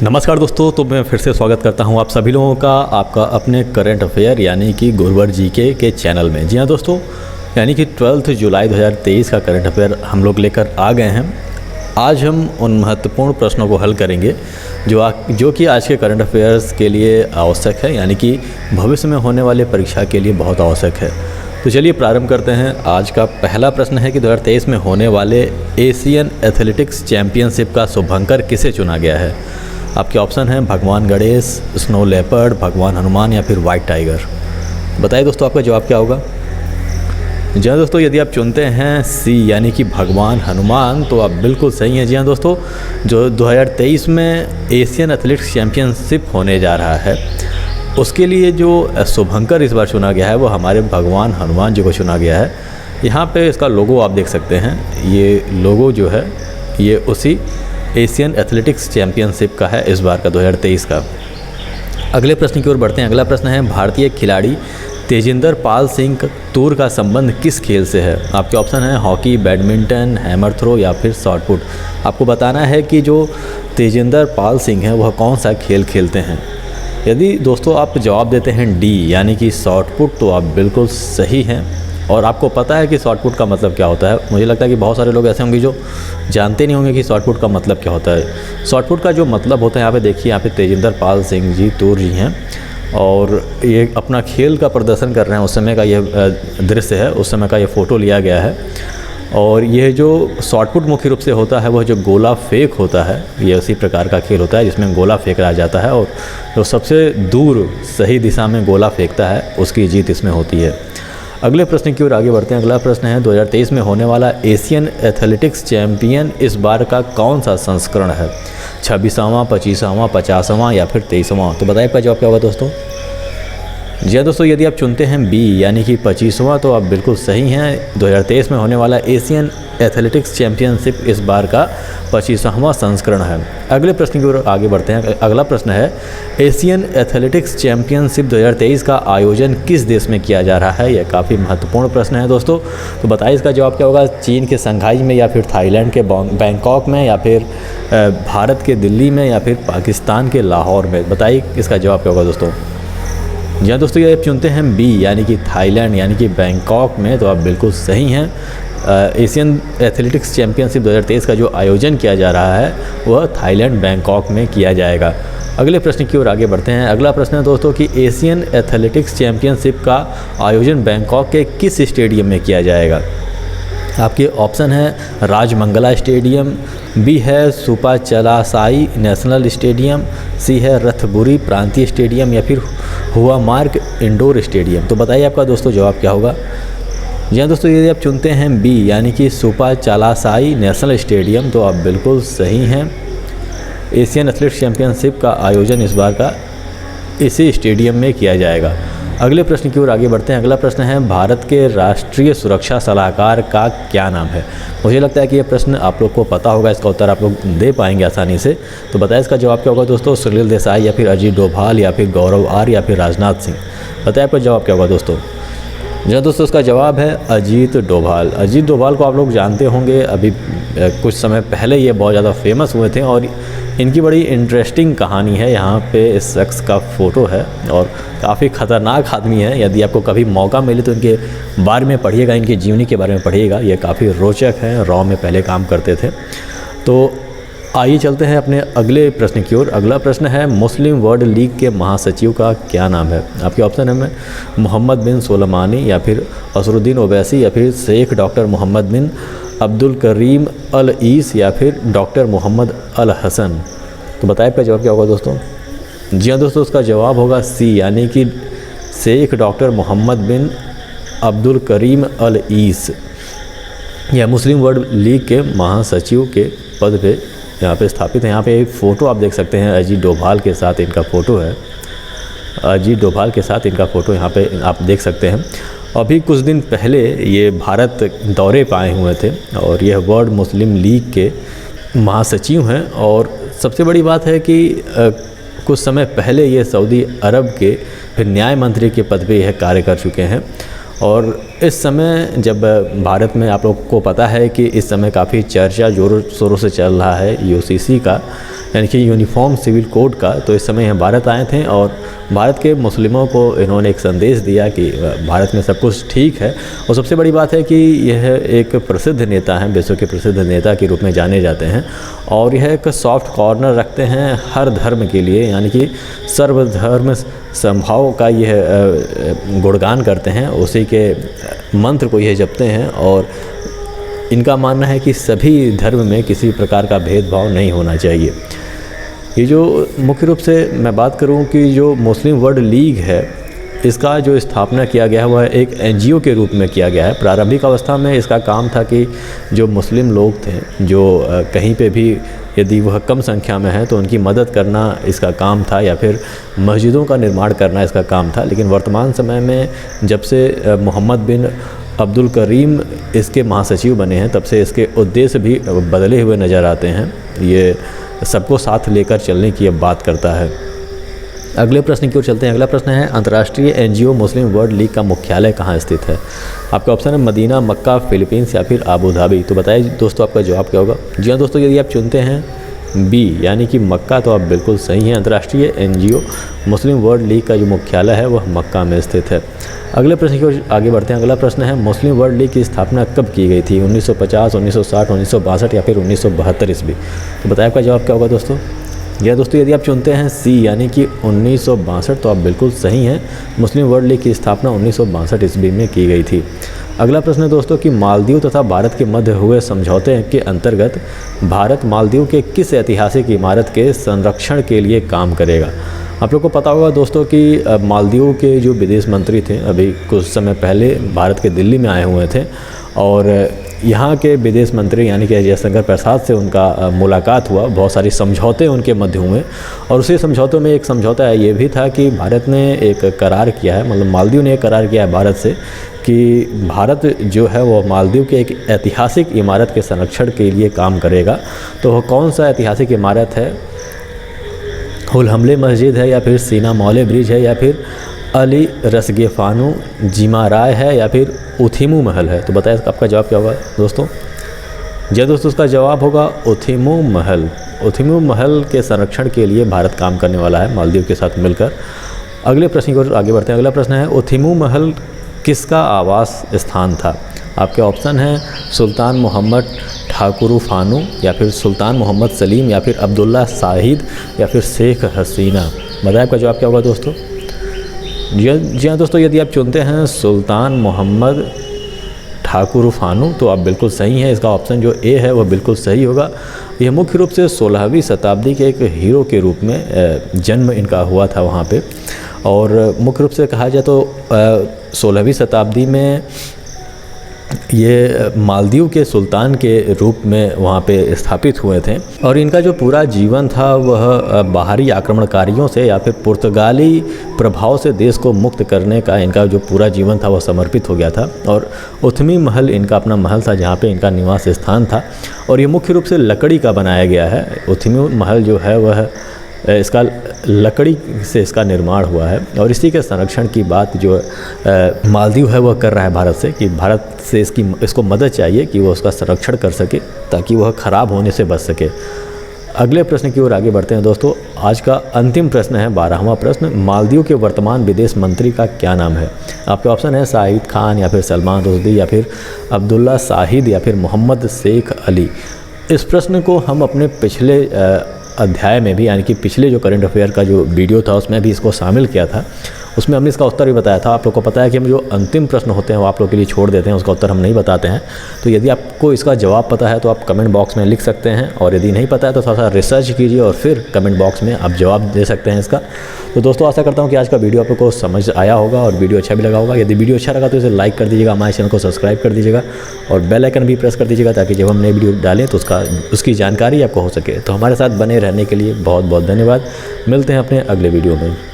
नमस्कार दोस्तों, तो मैं फिर से स्वागत करता हूं आप सभी लोगों का आपका अपने करंट अफेयर यानी कि गुरुवर जीके के चैनल में। जी हाँ दोस्तों, यानी कि 12 जुलाई 2023 का करंट अफेयर हम लोग लेकर आ गए हैं। आज हम उन महत्वपूर्ण प्रश्नों को हल करेंगे जो कि आज के करंट अफेयर्स के लिए आवश्यक है, यानी कि भविष्य में होने वाले परीक्षा के लिए बहुत आवश्यक है। तो चलिए प्रारंभ करते हैं। आज का पहला प्रश्न है कि 2023 में होने वाले एशियन एथलेटिक्स चैंपियनशिप का शुभंकर किसे चुना गया है। आपके ऑप्शन हैं भगवान गणेश, स्नो लेपर्ड, भगवान हनुमान या फिर वाइट टाइगर। बताइए दोस्तों आपका जवाब क्या होगा। जी हाँ दोस्तों, यदि आप चुनते हैं सी यानी कि भगवान हनुमान तो आप बिल्कुल सही हैं। जी हाँ दोस्तों, जो 2023 में एशियन एथलेटिक्स चैंपियनशिप होने जा रहा है उसके लिए जो शुभंकर इस बार चुना गया है वो हमारे भगवान हनुमान जी को चुना गया है। यहाँ पे इसका लोगो आप देख सकते हैं। ये लोगो जो है ये उसी एशियन एथलेटिक्स चैंपियनशिप का है इस बार का 2023 का। अगले प्रश्न की ओर बढ़ते हैं। अगला प्रश्न है भारतीय खिलाड़ी तेजिंदर पाल सिंह तूर का संबंध किस खेल से है। आपके ऑप्शन है हॉकी, बैडमिंटन, हैमर थ्रो या फिर शॉट पुट। आपको बताना है कि जो तेजिंदर पाल सिंह है वह कौन सा खेल खेलते हैं। यदि दोस्तों आप जवाब देते हैं डी यानी कि शॉट पुट तो आप बिल्कुल सही हैं। और आपको पता है कि शॉट पुट का मतलब क्या होता है। मुझे लगता है कि बहुत सारे लोग ऐसे होंगे जो जानते नहीं होंगे कि शॉट पुट का मतलब क्या होता है। शॉट पुट का जो मतलब होता है, यहाँ पे देखिए, यहाँ पे तेजिंदर पाल सिंह जी तूर जी हैं और ये अपना खेल का प्रदर्शन कर रहे हैं। उस समय का ये दृश्य है, उस समय का ये फ़ोटो लिया गया है। और ये जो शॉट पुट मुख्य रूप से होता है वह जो गोला फेंक होता है, ये उसी प्रकार का खेल होता है जिसमें गोला फेंका जाता है और जो सबसे दूर सही दिशा में गोला फेंकता है उसकी जीत इसमें होती है। अगले प्रश्न की ओर आगे बढ़ते हैं। अगला प्रश्न है 2023 में होने वाला एशियन एथलेटिक्स चैंपियन इस बार का कौन सा संस्करण है। 26वां, 25वां, 50वां या फिर 23वां। तो बताइए आपका जवाब क्या होगा दोस्तों। जी हाँ दोस्तों, यदि आप चुनते हैं बी यानी कि 25वां तो आप बिल्कुल सही हैं। 2023 में होने वाला एशियन एथलेटिक्स चैंपियनशिप इस बार का 25वां संस्करण है। अगले प्रश्न की ओर आगे बढ़ते हैं। अगला प्रश्न है एशियन एथलेटिक्स चैंपियनशिप 2023 का आयोजन किस देश में किया जा रहा है। यह काफ़ी महत्वपूर्ण प्रश्न है दोस्तों। तो बताइए इसका जवाब क्या होगा। चीन के शंघाई में या फिर थाईलैंड के बैंकॉक में या फिर भारत के दिल्ली में या फिर पाकिस्तान के लाहौर में। बताइए इसका जवाब क्या होगा दोस्तों। जी हाँ दोस्तों, ये आप चुनते हैं बी यानी कि थाईलैंड यानी कि बैंकॉक में तो आप बिल्कुल सही हैं। एशियन एथलेटिक्स चैंपियनशिप 2023 का जो आयोजन किया जा रहा है वह थाईलैंड बैंकॉक में किया जाएगा। अगले प्रश्न की ओर आगे बढ़ते हैं। अगला प्रश्न है दोस्तों कि एशियन एथलेटिक्स चैंपियनशिप का आयोजन बैंकॉक के किस स्टेडियम में किया जाएगा। आपके ऑप्शन है राजमंगला स्टेडियम, बी है सुपाचलासाई नेशनल स्टेडियम, सी है रथबुरी प्रांतीय स्टेडियम या फिर हुआ मार्ग इंडोर स्टेडियम। तो बताइए आपका दोस्तों जवाब क्या होगा। जी हाँ दोस्तों, यदि आप चुनते हैं बी यानी कि सुपाचलासाई नेशनल स्टेडियम तो आप बिल्कुल सही हैं। एशियन एथलेटिक्स चैंपियनशिप का आयोजन इस बार का इसी स्टेडियम में किया जाएगा। अगले प्रश्न की ओर आगे बढ़ते हैं। अगला प्रश्न है भारत के राष्ट्रीय सुरक्षा सलाहकार का क्या नाम है। मुझे लगता है कि यह प्रश्न आप लोग को पता होगा, इसका उत्तर आप लोग दे पाएंगे आसानी से। तो बताइए इसका जवाब क्या होगा दोस्तों। सुनील देसाई या फिर अजीत डोभाल या फिर गौरव आर या फिर राजनाथ सिंह। बताइए आपका जवाब क्या होगा दोस्तों। जी दोस्तों, उसका जवाब है अजीत डोभाल। अजीत डोभाल को आप लोग जानते होंगे, अभी कुछ समय पहले ये बहुत ज़्यादा फेमस हुए थे और इनकी बड़ी इंटरेस्टिंग कहानी है। यहाँ पे इस शख्स का फ़ोटो है और काफ़ी ख़तरनाक आदमी है। यदि आपको कभी मौका मिले तो इनके बारे में पढ़िएगा, इनकी जीवनी के बारे में पढ़िएगा। ये काफ़ी रोचक है। रॉ में पहले काम करते थे। तो आइए चलते हैं अपने अगले प्रश्न की ओर। अगला प्रश्न है मुस्लिम वर्ल्ड लीग के महासचिव का क्या नाम है। आपके ऑप्शन है में मोहम्मद बिन सोलेमानी या फिर असरुद्दीन ओवैसी या फिर शेख डॉक्टर मोहम्मद बिन अब्दुल करीम अल ईस या फिर डॉक्टर मोहम्मद अल हसन। तो बताइए आपका जवाब क्या होगा दोस्तों। जी हाँ दोस्तों, उसका जवाब होगा सी यानी कि शेख डॉक्टर मोहम्मद बिन अब्दुल करीम अल ईस। यह मुस्लिम वर्ल्ड लीग के महासचिव के पद पे यहाँ पे स्थापित है। यहाँ पे एक फ़ोटो आप देख सकते हैं, अजीत डोभाल के साथ इनका फ़ोटो है। अजीत डोभाल के साथ इनका फ़ोटो यहाँ पे आप देख सकते हैं। अभी कुछ दिन पहले ये भारत दौरे पे आए हुए थे और यह वर्ल्ड मुस्लिम लीग के महासचिव हैं। और सबसे बड़ी बात है कि कुछ समय पहले ये सऊदी अरब के फिर न्याय मंत्री के पद पे यह कार्य कर चुके हैं। और इस समय जब भारत में आप लोग को पता है कि इस समय काफ़ी चर्चा ज़ोरों शोरों से चल रहा है यूसीसी का, यानी कि यूनिफॉर्म सिविल कोड का। तो इस समय यह भारत आए थे और भारत के मुस्लिमों को इन्होंने एक संदेश दिया कि भारत में सब कुछ ठीक है। और सबसे बड़ी बात है कि यह एक प्रसिद्ध नेता हैं, विश्व के प्रसिद्ध नेता के रूप में जाने जाते हैं और यह एक सॉफ्ट कॉर्नर रखते हैं हर धर्म के लिए, यानी कि सर्वधर्म समभाव का यह गुणगान करते हैं, उसी के मंत्र को यह जपते हैं। और इनका मानना है कि सभी धर्म में किसी प्रकार का भेदभाव नहीं होना चाहिए। ये जो मुख्य रूप से मैं बात करूं कि जो मुस्लिम वर्ल्ड लीग है, इसका जो स्थापना किया गया है वह एक एनजीओ के रूप में किया गया है। प्रारंभिक अवस्था में इसका काम था कि जो मुस्लिम लोग थे, जो कहीं पे भी यदि वह कम संख्या में है तो उनकी मदद करना इसका काम था, या फिर मस्जिदों का निर्माण करना इसका काम था। लेकिन वर्तमान समय में जब से मोहम्मद बिन अब्दुल करीम इसके महासचिव बने हैं, तब से इसके उद्देश्य भी बदले हुए नज़र आते हैं। ये सबको साथ लेकर चलने की अब बात करता है। अगले प्रश्न की ओर चलते हैं। अगला प्रश्न है, अंतर्राष्ट्रीय एनजीओ मुस्लिम वर्ल्ड लीग का मुख्यालय कहाँ स्थित है? आपका ऑप्शन है मदीना, मक्का, फिलीपींस या फिर आबू धाबी। तो बताइए दोस्तों आपका जवाब क्या होगा। जी हाँ दोस्तों, यदि आप चुनते हैं बी यानी कि मक्का, तो आप बिल्कुल सही हैं। अंतर्राष्ट्रीय एनजीओ मुस्लिम वर्ल्ड लीग का जो मुख्यालय है वह मक्का में स्थित है। अगले प्रश्न की ओर आगे बढ़ते हैं। अगला प्रश्न है, मुस्लिम वर्ल्ड लीग की स्थापना कब की गई थी? 1950, 1960, 1962 या फिर 1972 ईस्वी। तो बताइए आपका जवाब क्या होगा दोस्तों। यह दोस्तों यदि आप चुनते हैं सी यानी कि 1962, तो आप बिल्कुल सही हैं। मुस्लिम वर्ल्ड लीग की स्थापना 1962 ईस्वी में की गई थी। अगला प्रश्न है दोस्तों कि मालदीव तथा भारत के मध्य हुए समझौते के अंतर्गत भारत मालदीव के किस ऐतिहासिक इमारत के संरक्षण के लिए काम करेगा? आप लोग को पता होगा दोस्तों कि मालदीव के जो विदेश मंत्री थे अभी कुछ समय पहले भारत के दिल्ली में आए हुए थे और यहाँ के विदेश मंत्री यानी कि जयशंकर प्रसाद से उनका मुलाकात हुआ। बहुत सारी समझौते उनके मध्य हुए और उसी समझौतों में एक समझौता ये भी था कि भारत ने एक करार किया है, मतलब मालदीव ने एक करार किया है भारत से कि भारत जो है वो मालदीव के एक ऐतिहासिक इमारत के संरक्षण के लिए काम करेगा। तो वह कौन सा ऐतिहासिक इमारत है? हुल हमले मस्जिद है, या फिर सीना मौले ब्रिज है, या फिर अली रसगेफानू जिमाराय है, या फिर उथिमू महल है। तो बताइए आपका जवाब क्या होगा दोस्तों। जी दोस्तों, उसका जवाब होगा उथिमू महल। उथिमू महल के संरक्षण के लिए भारत काम करने वाला है मालदीव के साथ मिलकर। अगले प्रश्न की ओर आगे बढ़ते हैं। अगला प्रश्न है, उथिमू महल किसका आवास स्थान था? आपके ऑप्शन हैं सुल्तान मोहम्मद ठाकुर फानू, या फिर सुल्तान मोहम्मद सलीम, या फिर अब्दुल्ला शाहिद, या फिर शेख हसीना। बताइए आपका जवाब क्या होगा दोस्तों। जी हाँ दोस्तों, यदि आप चुनते हैं सुल्तान मोहम्मद ठाकुर फानू, तो आप बिल्कुल सही हैं। इसका ऑप्शन जो ए है वह बिल्कुल सही होगा। यह मुख्य रूप से 16वीं शताब्दी के एक हीरो के रूप में जन्म इनका हुआ था वहाँ पे। और मुख्य रूप से कहा जाए तो 16वीं शताब्दी में ये मालदीव के सुल्तान के रूप में वहाँ पे स्थापित हुए थे और इनका जो पूरा जीवन था वह बाहरी आक्रमणकारियों से या फिर पुर्तगाली प्रभाव से देश को मुक्त करने का इनका जो पूरा जीवन था वह समर्पित हो गया था। और उथमी महल इनका अपना महल था जहाँ पे इनका निवास स्थान था और ये मुख्य रूप से लकड़ी का बनाया गया है। उथमी महल जो है वह इसका लकड़ी से इसका निर्माण हुआ है और इसी के संरक्षण की बात जो मालदीव है वह कर रहा है भारत से कि भारत से इसको मदद चाहिए कि वो उसका संरक्षण कर सके ताकि वह ख़राब होने से बच सके। अगले प्रश्न की ओर आगे बढ़ते हैं दोस्तों। आज का अंतिम प्रश्न है 12वां प्रश्न, मालदीव के वर्तमान विदेश मंत्री का क्या नाम है? आपके ऑप्शन है शाहिद खान या फिर सलमान रुश्दी या फिर अब्दुल्ला शाहिद या फिर मोहम्मद शेख अली। इस प्रश्न को हम अपने पिछले अध्याय में भी यानी कि पिछले जो करंट अफेयर का जो वीडियो था उसमें भी इसको शामिल किया था। उसमें हमने इसका उत्तर भी बताया था। आप लोग को पता है कि हम जो अंतिम प्रश्न होते हैं वो आप लोग के लिए छोड़ देते हैं, उसका उत्तर हम नहीं बताते हैं। तो यदि आपको इसका जवाब पता है तो आप कमेंट बॉक्स में लिख सकते हैं और यदि नहीं पता है तो थोड़ा सा रिसर्च कीजिए और फिर कमेंट बॉक्स में आप जवाब दे सकते हैं इसका। तो दोस्तों आशा करता हूँ कि आज का वीडियो आप लोग को समझ आया होगा और वीडियो अच्छा भी लगा होगा। यदि वीडियो अच्छा लगा तो इसे लाइक कर दीजिएगा, हमारे चैनल को सब्सक्राइब कर दीजिएगा और बेल आइकन भी प्रेस कर दीजिएगा ताकि जब हम नए वीडियो डालें तो उसकी जानकारी आपको हो सके। तो हमारे साथ बने रहने के लिए बहुत बहुत धन्यवाद। मिलते हैं अपने अगले वीडियो में।